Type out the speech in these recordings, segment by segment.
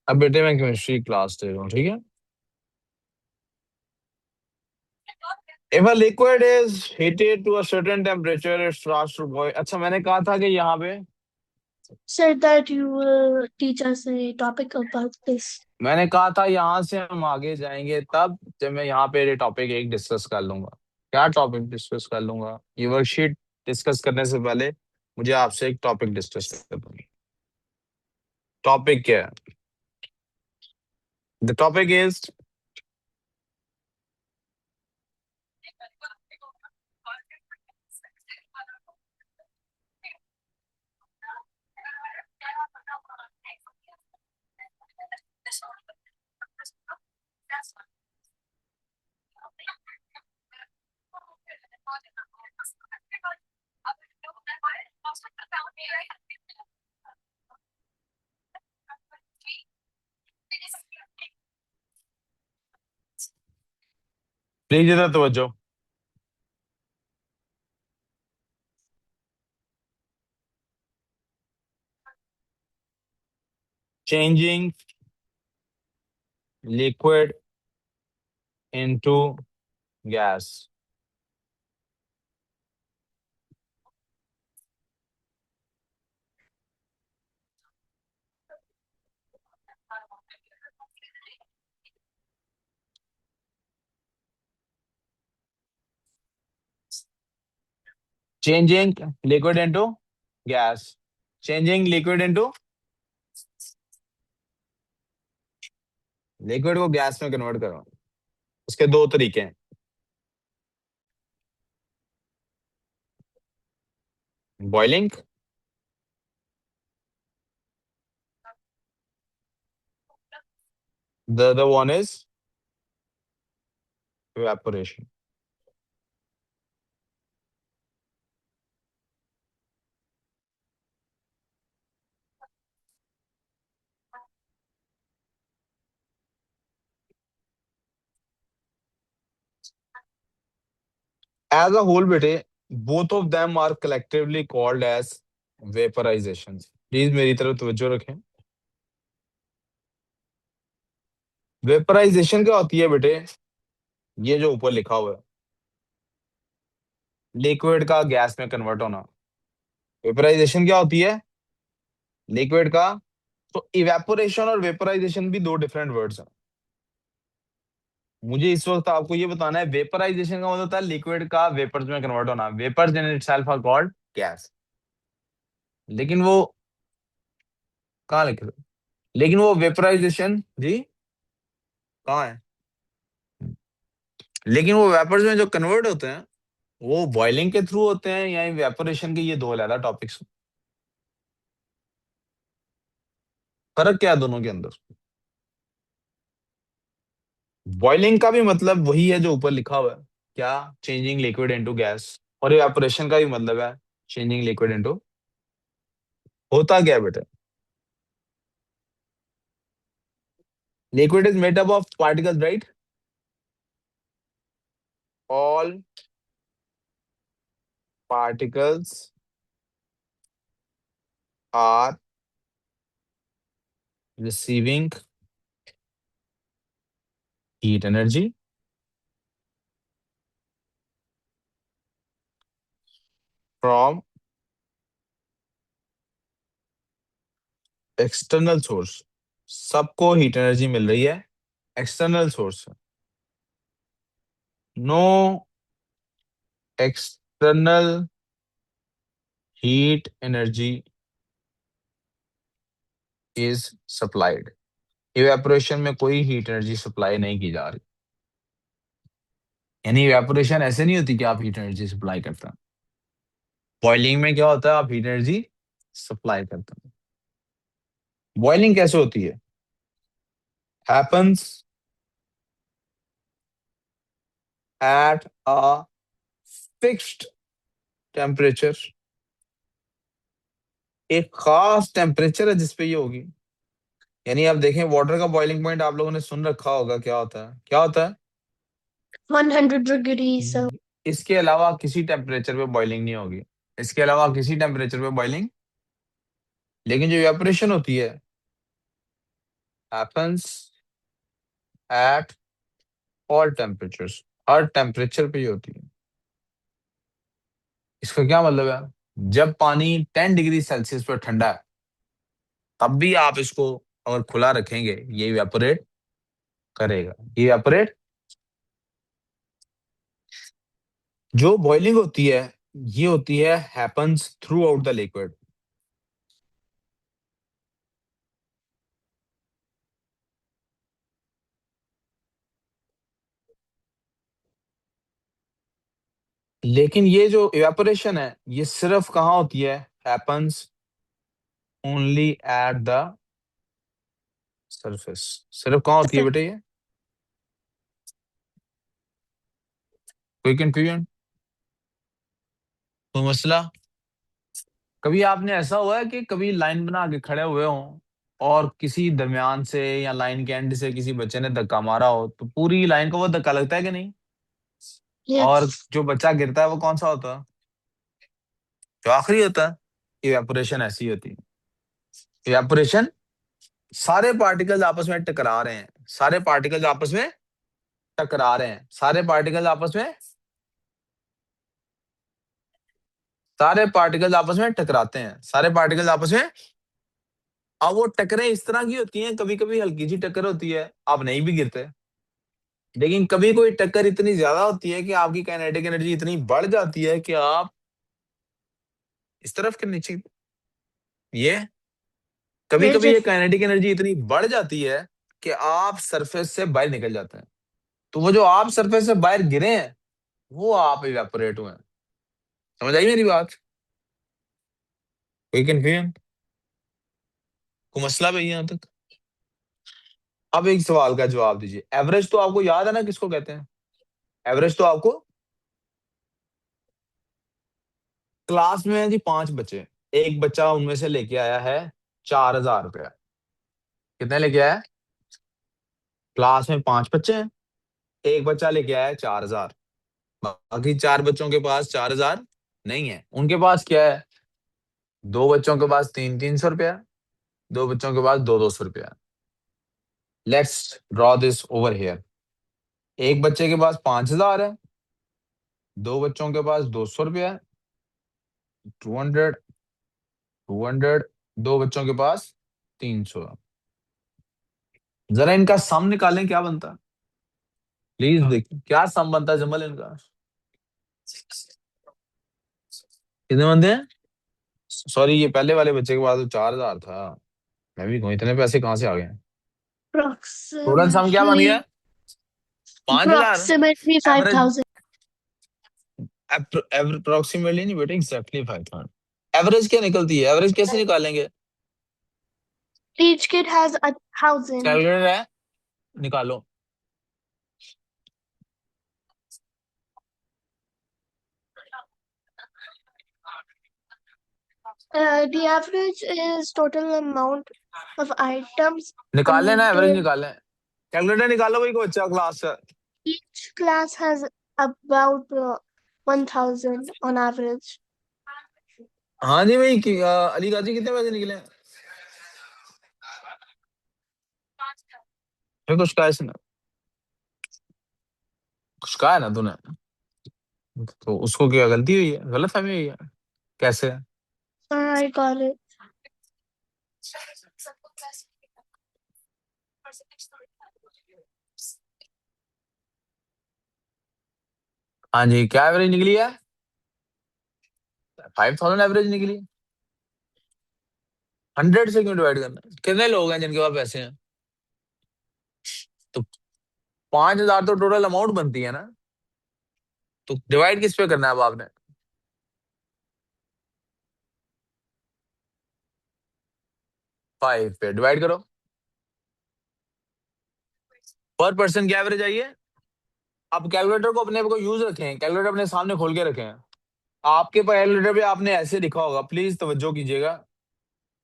अब बेटे मैं केमिस्ट्री क्लास दे रहा हूँ, ठीक है। If a liquid is heated to a certain temperature, it starts to boil. अच्छा, मैंने कहा था कि यहाँ पे Said that you will teach us a topic about this. मैंने कहा था यहाँ से हम आगे जाएंगे तब जब मैं यहाँ पे टॉपिक एक डिस्कस कर लूंगा। क्या टॉपिक डिस्कस कर लूंगा? ये वर्कशीट डिस्कस करने से पहले मुझे आपसे एक टॉपिक डिस्कस करना है। टॉपिक क्या है? द टॉपिक इज प्लीज इधर तवज्जो। Changing liquid into gas. Changing liquid into gas. Changing liquid into liquid को गैस में कन्वर्ट करो। उसके दो तरीके हैं। Boiling, the other one is evaporation. As a whole बेटे, both of them are collectively called as vaporization. Please मेरी तरफ तवज्जो रखें। वेपराइजेशन क्या होती है बेटे? ये जो ऊपर लिखा हुआ है, लिक्विड का गैस में कन्वर्ट होना। वेपराइजेशन क्या होती है? लिक्विड का। तो इवेपोरेशन और वेपराइजेशन भी दो डिफरेंट वर्ड्स हैं। मुझे इस वक्त आपको ये बताना है, वेपराइजेशन का मतलब होता है लिक्विड का वेपर्स में कन्वर्ट होना। Vapours in itself are called gas. लेकिन वो कहाँ लिखे थे? लेकिन वो वेपराइजेशन जी कहाँ है? लेकिन वो वेपर्स में जो कन्वर्ट होते हैं वो बॉइलिंग के थ्रू होते हैं या इवेपोरेशन के? ये दो अलग टॉपिक्स। फर्क क्या है दोनों के अंदर? बॉइलिंग का भी मतलब वही है जो ऊपर लिखा हुआ है, क्या? Changing liquid into gas. और इवेपोरेशन का भी मतलब है चेंजिंग लिक्विड इनटू। होता क्या है बेटा? Liquid is made up of particles, right? All particles are receiving heat energy from external source. सबको हीट एनर्जी मिल रही है एक्सटर्नल सोर्स से। No external heat energy is supplied. Evaporation में कोई हीट एनर्जी सप्लाई नहीं की जा रही। यानी इवेपोरेशन ऐसे नहीं होती कि आप हीट एनर्जी सप्लाई करते हैं। बॉइलिंग में क्या होता है? आप हीट एनर्जी सप्लाई करते हैं। बॉइलिंग कैसे होती है? Happens at a fixed temperature. एक खास टेम्परेचर है जिसपे ये होगी। यानी आप देखें, वाटर का बॉइलिंग पॉइंट आप लोगों ने सुन रखा होगा, क्या होता है? क्या होता है? 100 degrees. So इसके अलावा किसी टेम्परेचर पे बॉइलिंग नहीं होगी। इसके अलावा किसी टेम्परेचर पे बॉइलिंग। लेकिन जो इवेपोरेशन होती है happens at all temperatures, her temperature पे ही होती है। इसका क्या मतलब है? जब पानी 10 डिग्री सेल्सियस पर ठंडा है, तब भी आप इसको अगर खुला रखेंगे, ये इवेपोरेट करेगा। ये इवेपोरेट, जो बॉइलिंग होती है, ये होती है happens through out the liquid. लेकिन ये जो इवेपोरेशन है, ये सिर्फ कहाँ होती है? Happens only at the surface. सिर्फ कहाँ होती है बेटे ये? कोई कंफ्यूजन, कोई मसला? कभी आपने ऐसा हुआ है कि कभी लाइन बना के खड़े हुए हों और किसी दरमियान से या लाइन के एंड से किसी बच्चे ने धक्का मारा हो, तो पूरी लाइन को वो धक्का लगता है कि नहीं? और Yes. जो बच्चा गिरता है वो कौन सा होता है? जो आखिरी होता है। इवेपोरेशन ऐसी होती है। इवेपोरेशन, सारे पार्टिकल्स आपस में टकरा रहे हैं, सारे पार्टिकल्स आपस में टकरा रहे हैं, सारे पार्टिकल्स आपस में, सारे पार्टिकल्स आपस में टकराते हैं, सारे पार्टिकल्स आपस में। अब वो टकरें इस तरह की होती हैं, कभी कभी हल्की सी टक्कर होती है, आप नहीं भी गिरते। लेकिन कभी कोई टक्कर इतनी ज्यादा होती है कि आपकी काइनेटिक एनर्जी इतनी बढ़ जाती है कि आप इस तरफ के नीचे, ये कभी ये कभी ये जैसे काइनेटिक एनर्जी इतनी बढ़ जाती है कि आप सरफेस से बाहर निकल जाते हैं। तो वो जो आप सरफेस से बाहर गिरे हैं, वो आप इवेपोरेट हुए हैं। समझ आई मेरी बात? कोई कंफ्यूजन, कोई मसला भाई यहाँ तक? अब एक सवाल का जवाब दीजिए। एवरेज तो आपको याद है ना किसको कहते हैं? एवरेज तो आपको, क्लास में है जी 5 बच्चे, एक बच्चा उनमें से लेके आया है 4,000 रुपया। कितने लेके आया? क्लास में 5 बच्चे हैं, एक बच्चा लेके आया है 4,000। बाकी 4 बच्चों के पास 4,000 नहीं है। उनके पास क्या है? 2 बच्चों के पास 300-300 रुपया, 2 बच्चों के पास 200-200 रुपया। Let's draw this over here. एक बच्चे के पास 5,000 है, 2 बच्चों के पास 200 रुपया है, 200, 200, 2 बच्चों के पास 300। जरा इनका सम निकालें, क्या बनता है? प्लीज देखिए क्या सम बनता है जमल इनका। कितने बनते हैं? सॉरी, ये पहले वाले बच्चे के पास तो 4,000 था। मैं भी कहूँ इतने पैसे कहाँ से आ गए? टोटल सम क्या बन गया? approximately 5,000। approximately average, 5,000. अप्रोक्सीमेटली नहीं बेटे, एग्जैक्टली 5,000। एवरेज क्या निकलती है? एवरेज कैसे निकालेंगे? Each kid has 1,000. कैलकुलेटर है, निकालो। The average is total amount of items निकाल लेना, एवरेज attended. निकाल लें। कैलकुलेटर निकालो भाई, को बच्चा क्लास से। Each class has about 1,000 on average. हाँ जी भाई, अली गाजी कितने पैसे निकले? फिर कुछ कहा इसने, कुछ कहा है ना तूने? तो उसको क्या गलती हुई है, गलत फहमी हुई है? कैसे? I got it. हाँ जी, क्या एवरेज निकली है? 5,000 एवरेज निकली। 100 से क्यों डिवाइड करना है? कितने लोग हैं जिनके पास पैसे हैं? तो 5,000 तो टोटल अमाउंट बनती है ना, तो डिवाइड किस पे करना है अब आपने? 5 पे डिवाइड करो। पर पर्सन की एवरेज आई है। अब कैलकुलेटर को अपने को यूज रखें, कैलकुलेटर अपने सामने खोल के रखें। आपके कैलकुलेटर पे आपने ऐसे लिखा होगा, प्लीज तवज्जो कीजिएगा।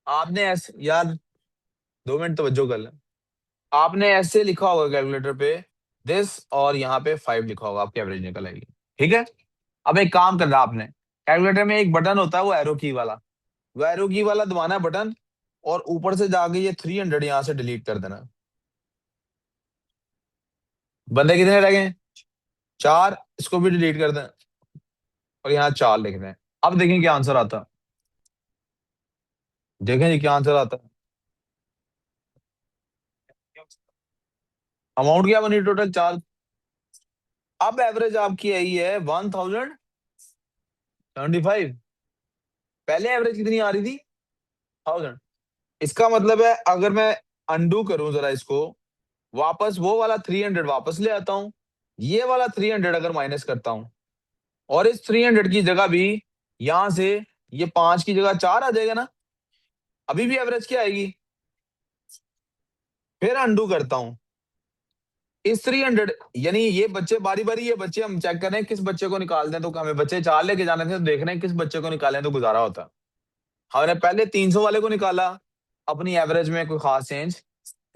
आपने ऐसे, यार 2 मिनट तवज्जो कर लें। आपने ऐसे लिखा होगा कैलकुलेटर पे दिस, और यहाँ पे 5 लिखा होगा, आपकी एवरेज निकल आएगी। ठीक है। अब एक काम करना आपने, कैलकुलेटर में एक बटन होता है वो एरो की वाला, वो एरो की वाला दबाना है बटन, और ऊपर से जाके ये 300 यहाँ से डिलीट कर देना। बंदे कितने रह गए? 4, इसको भी डिलीट कर दें और यहाँ 4 लिख दें। अब देखें क्या आंसर आता है। देखें जी क्या आंसर आता है। अमाउंट क्या बनी टोटल? 4। अब एवरेज आपकी आई है 1075। पहले एवरेज कितनी आ रही थी? 1000। इसका मतलब है अगर मैं अनडू करूं जरा इसको, वापस वो वाला 300 वापस ले आता हूं, ये वाला 300 अगर माइनस करता हूं, और इस 300 की जगह भी यहां से ये 5 की जगह 4 आ जाएगा ना, अभी भी एवरेज क्या आएगी? फिर अनडू करता हूं, इस 300, यानी ये बच्चे बारी बारी, ये बच्चे हम चेक कर रहे हैं किस बच्चे को निकाल दें, तो हमें बच्चे 4 लेके जाने थे, तो देख रहे हैं किस बच्चे को निकालें तो गुजारा होता। हमने पहले 300 वाले को निकाला, अपनी एवरेज में कोई खास चेंज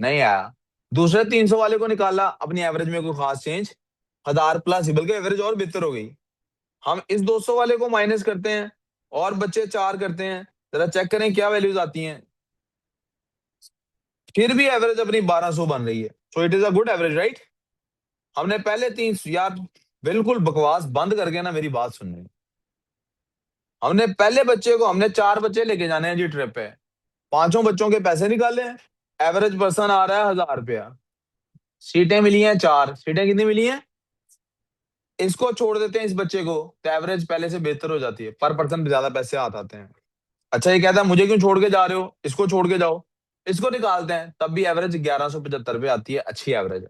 नहीं आया। दूसरे 300 वाले को निकाला, अपनी एवरेज में कोई खास चेंज, 1000 प्लस, बल्कि एवरेज और बेहतर हो गई। हम इस 200 वाले को माइनस करते हैं और बच्चे 4 करते हैं, जरा चेक करें क्या वैल्यूज आती हैं। फिर भी एवरेज अपनी 1200 बन रही है, so it is a good average, right? हमने पहले 300, यार बिल्कुल बकवास बंद करके ना मेरी बात सुननी। हमने पहले बच्चे को, हमने 4 बच्चे लेके जाने हैं जी ट्रिप पे, पांचों बच्चों के पैसे निकाले हैं। एवरेज पर्सन आ रहा है 1000 रुपया। सीटें मिली हैं 4, सीटें कितनी मिली हैं? इसको छोड़ देते हैं इस बच्चे को, तो एवरेज पहले से बेहतर हो जाती है, पर पर्सन ज्यादा पैसे आते हैं। अच्छा, ये कहता है मुझे क्यों छोड़ के जा रहे हो, इसको छोड़ के जाओ। इसको निकालते हैं तब भी एवरेज 1175 पे आती है, अच्छी एवरेज है।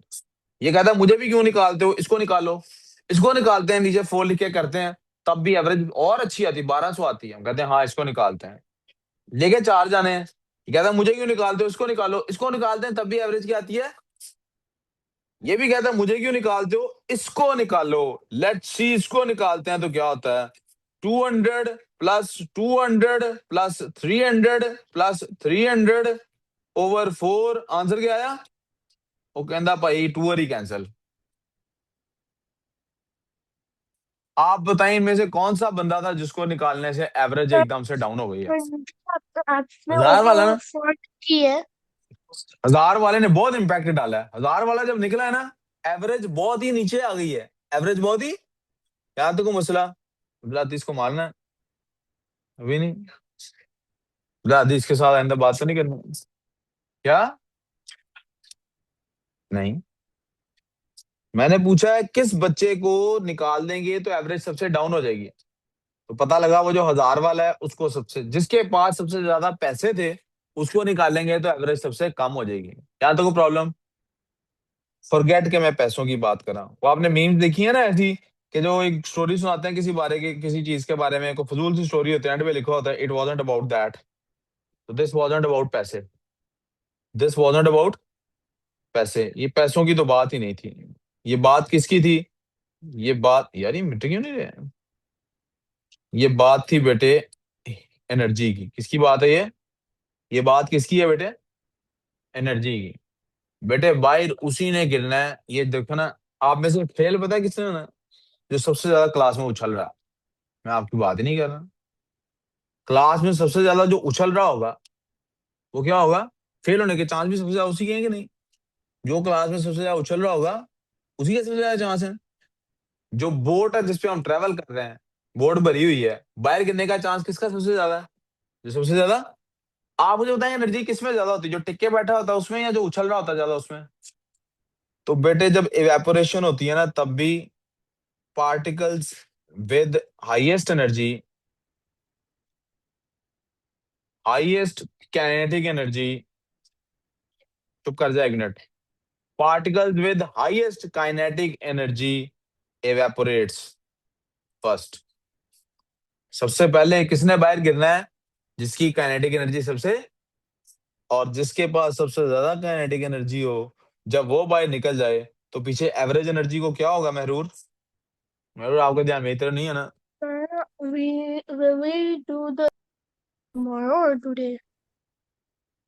ये कहता है मुझे भी क्यों निकालते हो, इसको निकालो। इसको निकालते हैं, नीचे 4 लिख के करते हैं, तब भी एवरेज और अच्छी आती है, 1200 आती है। हम कहते हैं हाँ इसको निकालते हैं, लेके 4 जाने हैं। ये कहता है मुझे क्यों निकालते हो, इसको निकालो। इसको निकालते हैं तब भी एवरेज क्या आती है? ये भी कहता है मुझे क्यों निकालते हो, इसको निकालो। लेट्स सी, इसको निकालते हैं तो क्या होता है? 200 + 200 + 300 + 300 ओवर 4, आंसर क्या आया? वो कहता भाई 2 ही कैंसल। आप बताएं इनमें से कौन सा बंदा था जिसको निकालने से एवरेज एकदम से डाउन हो गई है? आपने 1000 वाला ओवर ना। 40 है। 1000 वाले ने बहुत इंपैक्ट डाला है। 1000 वाला जब निकला है ना, एवरेज बहुत ही नीचे आ गई है, एवरेज बहुत ही। यहाँ तो कोई मसला, बिलाती इसको मारना है, अभी नहीं। बिलाती इसके साथ आइंदा बात तो नहीं करनी। क्या? नहीं, मैंने पूछा है किस बच्चे को निकाल देंगे तो एवरेज सबसे डाउन हो जाएगी। तो पता लगा वो जो 1000 वाला है उसको, सबसे जिसके पास सबसे ज्यादा पैसे थे, उसको निकालेंगे तो एवरेज सबसे कम हो जाएगी। क्या तो कोई प्रॉब्लम? फॉरगेट के मैं पैसों की बात कर रहा हूँ। वो आपने मीम्स देखी है ना ऐसी, कि जो एक स्टोरी सुनाते हैं किसी बारे के, किसी चीज के बारे में, कोई फजूल सी स्टोरी होती है, एंड पे लिखा होता है इट वाजंट अबाउट दैट, तो दिस वाजंट अबाउट पैसे, दिस वाजंट अबाउट पैसे। ये पैसों की तो बात ही नहीं थी। ये बात किसकी थी? ये बात, यार ये मिट क्यों नहीं रहे? ये बात थी बेटे एनर्जी की। किसकी बात है ये बात किसकी है बेटे? एनर्जी की। बेटे बाहर उसी ने गिरना है, ये देखो ना। आप में से फेल पता है किसने होना है? जो सबसे ज्यादा क्लास में उछल रहा है। मैं आपकी बात ही नहीं कर रहा। क्लास में सबसे ज्यादा जो उछल रहा होगा, वो क्या होगा? फेल होने के चांस भी सबसे ज्यादा उसी के हैं कि नहीं? जो क्लास में सबसे ज्यादा उछल रहा होगा, उसी के सबसे ज्यादा चांस है। जो बोट है जिसपे हम ट्रेवल कर रहे हैं, बोट भरी हुई है, बाहर गिरने का चांस किसका सबसे ज्यादा है? जो सबसे ज्यादा। आप मुझे बताएं एनर्जी किसमें ज्यादा होती है, जो टिक के बैठा होता है उसमें, या जो उछल रहा होता है ज्यादा उसमें? तो बेटे जब इवेपोरेशन होती है ना, तब भी particles with highest energy, highest kinetic energy, चुप कर जाए 1 minute, particles with highest kinetic energy evaporates first. सबसे पहले किसने बाहर गिरना है? जिसकी काइनेटिक एनर्जी सबसे, और जिसके पास सबसे ज्यादा काइनेटिक एनर्जी हो, जब वो बाहर निकल जाए, तो पीछे एवरेज एनर्जी को क्या होगा महरूर? महरूर आपका ध्यान मेरी तरफ नहीं है ना? We will we do the tomorrow or today?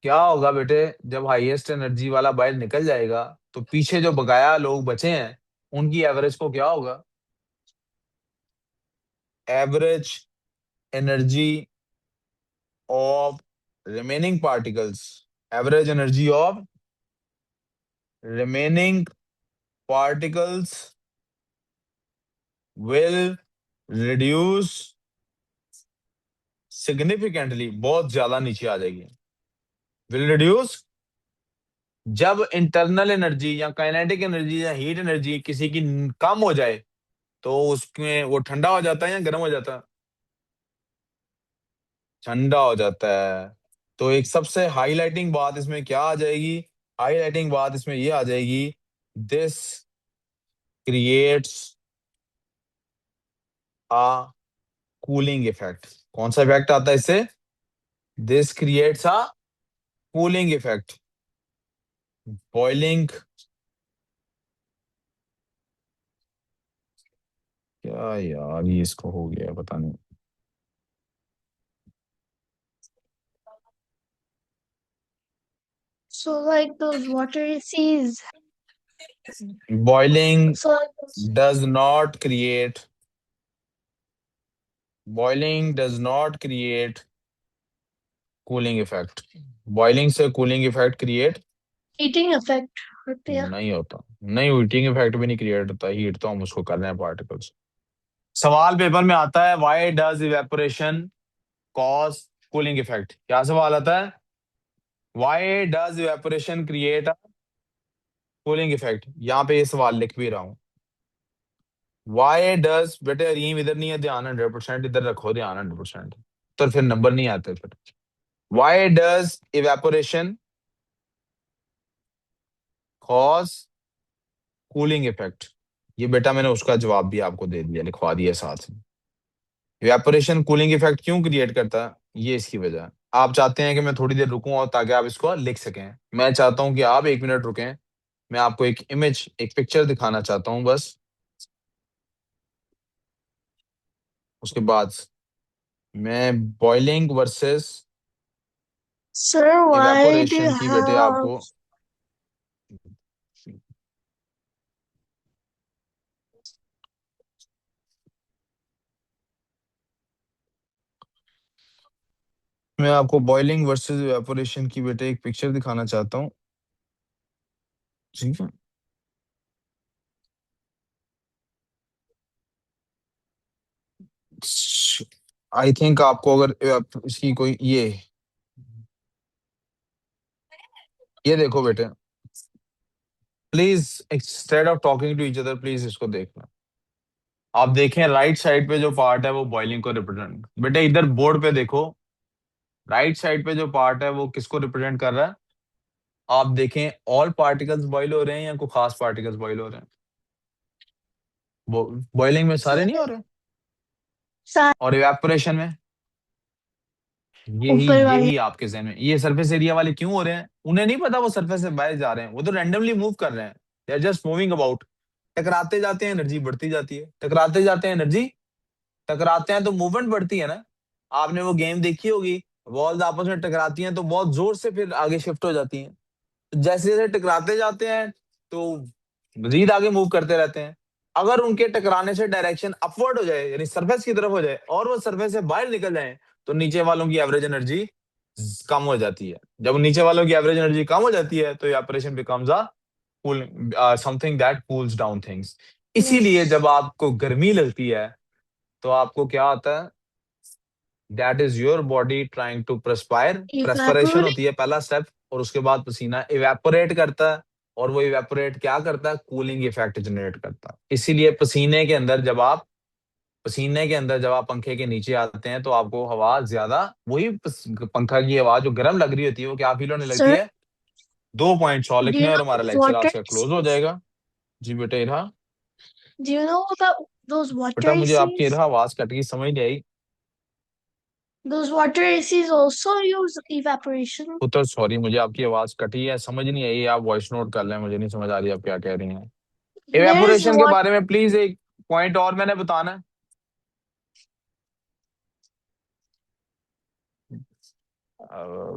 क्या होगा बेटे? जब हाईएस्ट एनर्जी वाला बाहर निकल जाएगा, तो पीछे जो बकाया लोग बचे हैं, उनकी एवरेज को क्या होगा? Average energy of remaining particles, average energy of remaining particles will reduce significantly, बहुत ज्यादा नीचे आ जाएगी। विल रिड्यूस, जब इंटरनल एनर्जी या काइनेटिक एनर्जी या हीट एनर्जी किसी की कम हो जाए, तो उसमें वो ठंडा हो जाता है या गर्म हो जाता है? ठंडा हो जाता है। तो एक सबसे हाईलाइटिंग बात इसमें क्या आ जाएगी? हाईलाइटिंग बात इसमें ये आ जाएगी, this creates a cooling effect. कौन सा इफेक्ट आता है इससे? This creates a cooling effect. Boiling, क्या यार, ये इसको हो गया पता नहीं। So like those watery seas. Boiling So like those, does not create, boiling does not create cooling effect. Boiling से cooling effect create heating effect होती है। नहीं होता। नहीं, हीटिंग इफेक्ट भी नहीं क्रिएट होता, हीट तो हम उसको कर रहे हैं पार्टिकल्स। सवाल पेपर में आता है, why does evaporation cause cooling effect? क्या सवाल आता है? Why does evaporation create a cooling effect? यहाँ पे ये सवाल लिख भी रहा हूँ। व्हाई डज, बेटे रीम इधर नहीं है ध्यान, 100% इधर रखो ध्यान 100%, तो फिर नंबर नहीं आते फिर। Why does evaporation cause cooling effect? ये बेटा मैंने उसका जवाब भी आपको दे दिया, लिखवा दिया साथ में। इवेपोरेशन कूलिंग इफेक्ट क्यों क्रिएट करता है, ये इसकी वजह है। आप चाहते हैं कि मैं थोड़ी देर रुकूं और ताकि आप इसको लिख सकें। मैं चाहता हूं कि आप 1 मिनट रुकें। मैं आपको एक इमेज, एक पिक्चर दिखाना चाहता हूं बस। उसके बाद मैं boiling versus Sir, why do you evaporation की बेटे have आपको, मैं आपको बॉइलिंग वर्सेस इवेपोरेशन की बेटे एक पिक्चर दिखाना चाहता हूँ। ठीक है। आई थिंक आपको अगर इसकी कोई ये देखो बेटे, please instead of talking to each other please इसको देखना। आप देखें राइट साइड पे जो पार्ट है वो बॉइलिंग को रिप्रेजेंट, बेटे इधर बोर्ड पे देखो, राइट साइड पे जो पार्ट है वो किसको रिप्रेजेंट कर रहा है? आप देखें, ऑल पार्टिकल्स बॉइल हो रहे हैं या कोई खास पार्टिकल्स बॉइल हो रहे हैं? बॉइलिंग में सारे नहीं हो रहे, सारे और इवेपोरेशन में यही ऊपर वाले? यही आपके जहन में, ये सरफेस एरिया वाले क्यों हो रहे हैं? उन्हें नहीं पता वो सरफेस से बाहर जा रहे हैं, वो तो रैंडमली मूव कर रहे हैं। They are just moving about. टकराते जाते हैं एनर्जी बढ़ती जाती है, टकराते जाते हैं एनर्जी, टकराते हैं तो मूवमेंट बढ़ती है ना। आपने वो गेम देखी होगी, बॉल्स आपस में टकराती हैं तो बहुत जोर से फिर आगे शिफ्ट हो जाती हैं। तो जैसे जैसे टकराते जाते हैं तो मजीद आगे मूव करते रहते हैं। अगर उनके टकराने से डायरेक्शन अपवर्ड हो जाए, यानी सरफेस की तरफ हो जाए, और वो सरफेस से बाहर निकल जाए, तो नीचे वालों की एवरेज एनर्जी कम हो जाती है। जब नीचे वालों की एवरेज एनर्जी कम हो जाती है तो evaporation becomes a cool, something that cools down things. इसीलिए Yes. जब आपको गर्मी लगती है तो आपको क्या आता है? That is your body trying to perspire. Perspiration Evaporate. होती है पहला स्टेप, और उसके बाद पसीना इवेपोरेट करता है, और वो इवेपोरेट क्या करता है? कूलिंग इफेक्ट जनरेट करता है। इसीलिए पसीने के अंदर जब आप पंखे के नीचे आते हैं तो आपको हवा ज्यादा, वही पंखा की हवा जो गर्म लग रही होती है वो क्या फील होने लगती Sir, है? 2 पॉइंट और do लिखने you और know हमारा those लेक्चर आज watery का क्लोज हो seas? जाएगा। जी बेटे Irha. Do you know about those बेटा watery मुझे आपकी seas? इरहा आवाज कट गई, समझ नहीं आई। Those watery seas also use evaporation. पुत्र सॉरी, मुझे आपकी आवाज कटी है, समझ नहीं आई। आप वॉइस नोट कर लें, मुझे नहीं समझ आ रही आप क्या कह रही हैं। There's इवेपोरेशन के what बारे में प्लीज एक पॉइंट और मैंने बताना है।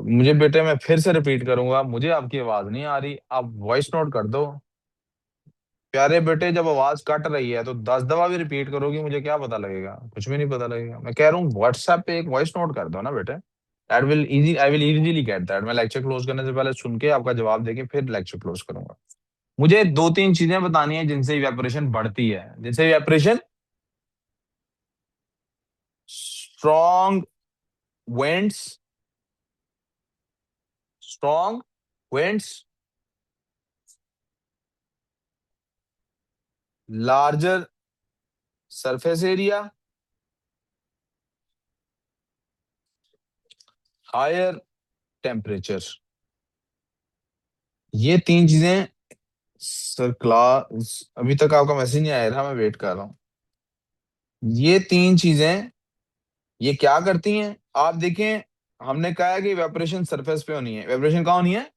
मुझे बेटे मैं फिर से रिपीट करूंगा, मुझे आपकी आवाज नहीं आ रही, आप वॉइस नोट कर दो। प्यारे बेटे, जब आवाज कट रही है तो 10 दफा भी रिपीट करोगी, मुझे क्या पता लगेगा? कुछ भी नहीं पता लगेगा। मैं कह रहा हूँ व्हाट्सएप पे एक वॉइस नोट कर दो ना बेटे। That will easy, I will easily get that. मैं लेक्चर क्लोज करने से पहले सुन के आपका जवाब देके फिर लेक्चर क्लोज करूंगा। मुझे दो तीन चीजें बतानी है जिनसे इवेपोरेशन बढ़ती है, जिनसे evaporation, strong winds, strong winds, larger surface area, higher temperature. ये तीन चीजें। सर क्लास अभी तक आपका मैसेज नहीं आया था, मैं वेट कर रहा हूँ। ये तीन चीजें ये क्या करती हैं, आप देखें। हमने कहा है कि इवेपोरेशन सरफेस पे होनी है, इवेपोरेशन कहाँ होनी है,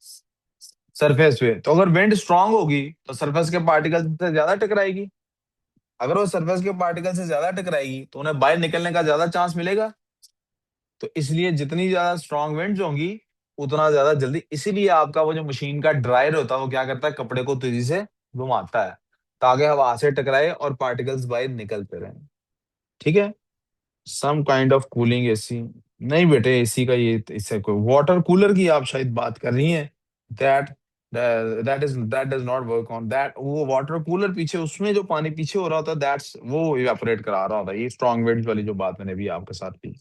सरफेस पे। तो अगर विंड स्ट्रांग होगी तो सरफेस के पार्टिकल से ज्यादा टकराएगी। अगर वो सरफेस के पार्टिकल से ज्यादा टकराएगी तो उन्हें बाहर निकलने का ज्यादा चांस मिलेगा। तो इसलिए जितनी ज्यादा स्ट्रांग विंड्स होंगी उतना ज्यादा जल्दी, इसीलिए आपका वो जो मशीन का ड्रायर होता है वो क्या करता है, कपड़े को तेजी से घुमाता है ताकि हवा से टकराए और पार्टिकल्स बाहर निकलते रहें। ठीक है। Some kind of cooling AC. नहीं बेटे, एसी का ये इससे कोई, वाटर कूलर की आप शायद बात कर रही हैं। That that does not work on that. वो वाटर कूलर पीछे उसमें जो पानी पीछे हो रहा होता है, दैट्स वो इवेपोरेट करा रहा होता है। ये स्ट्रॉन्ग विंड्स वाली जो बात मैंने भी आपके साथ की।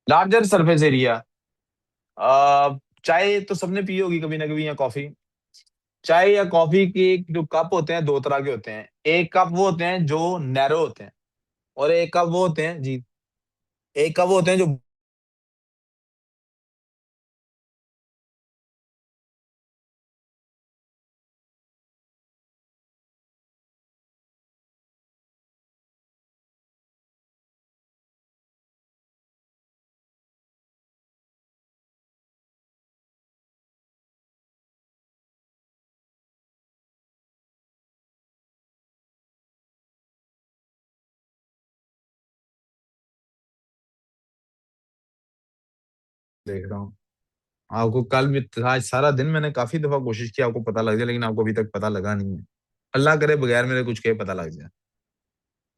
Larger surface area. चाय तो सबने पी होगी कभी ना कभी, या कॉफी। चाय या कॉफी के जो कप होते हैं दो तरह के होते हैं। एक कप वो होते हैं जो नैरो होते हैं, और एक कप वो होते हैं जी, एक कप वो होते हैं जो देख रहा हूँ। आपको कल भी, आज सारा दिन मैंने काफी दफा कोशिश की आपको पता लग जाए, लेकिन आपको अभी तक पता लगा नहीं है। अल्लाह करे बगैर मेरे कुछ कहे पता लग जाए,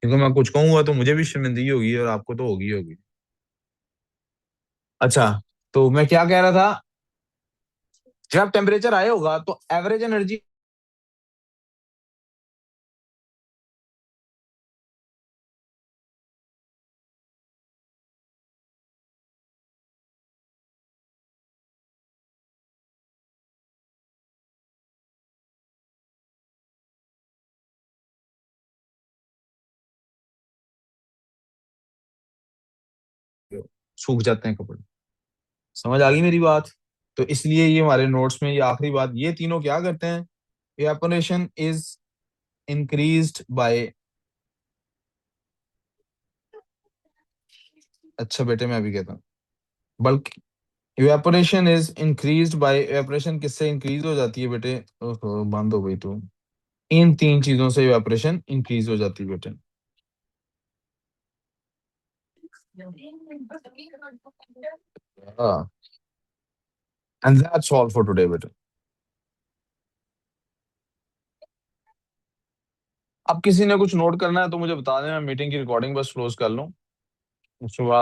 क्योंकि मैं कुछ कहूंगा तो मुझे भी शर्मिंदगी होगी और आपको तो होगी होगी। अच्छा, तो मैं क्या कह रहा था, जब टेम्परेचर आया होगा तो एवरेज एनर्जी सूख जाते हैं कपड़े। समझ आ गई मेरी बात। तो इसलिए ये हमारे नोट्स में ये आखिरी बात, ये तीनों क्या करते हैं, इवेपोरेशन इज इंक्रीज्ड बाय। अच्छा बेटे मैं अभी कहता हूँ, bulk evaporation is increased by. Evaporation किससे इंक्रीज हो जाती है बेटे, ओहो बंद हो गई तू। इन तीन चीजों से इवेपोरेशन इंक्रीज हो जाती है बेटे। हाँ, and that's all for today बेटे। अब किसी ने कुछ नोट करना है तो मुझे बता दें, मैं मीटिंग की रिकॉर्डिंग बस क्लोज कर लूँ, उसके बाद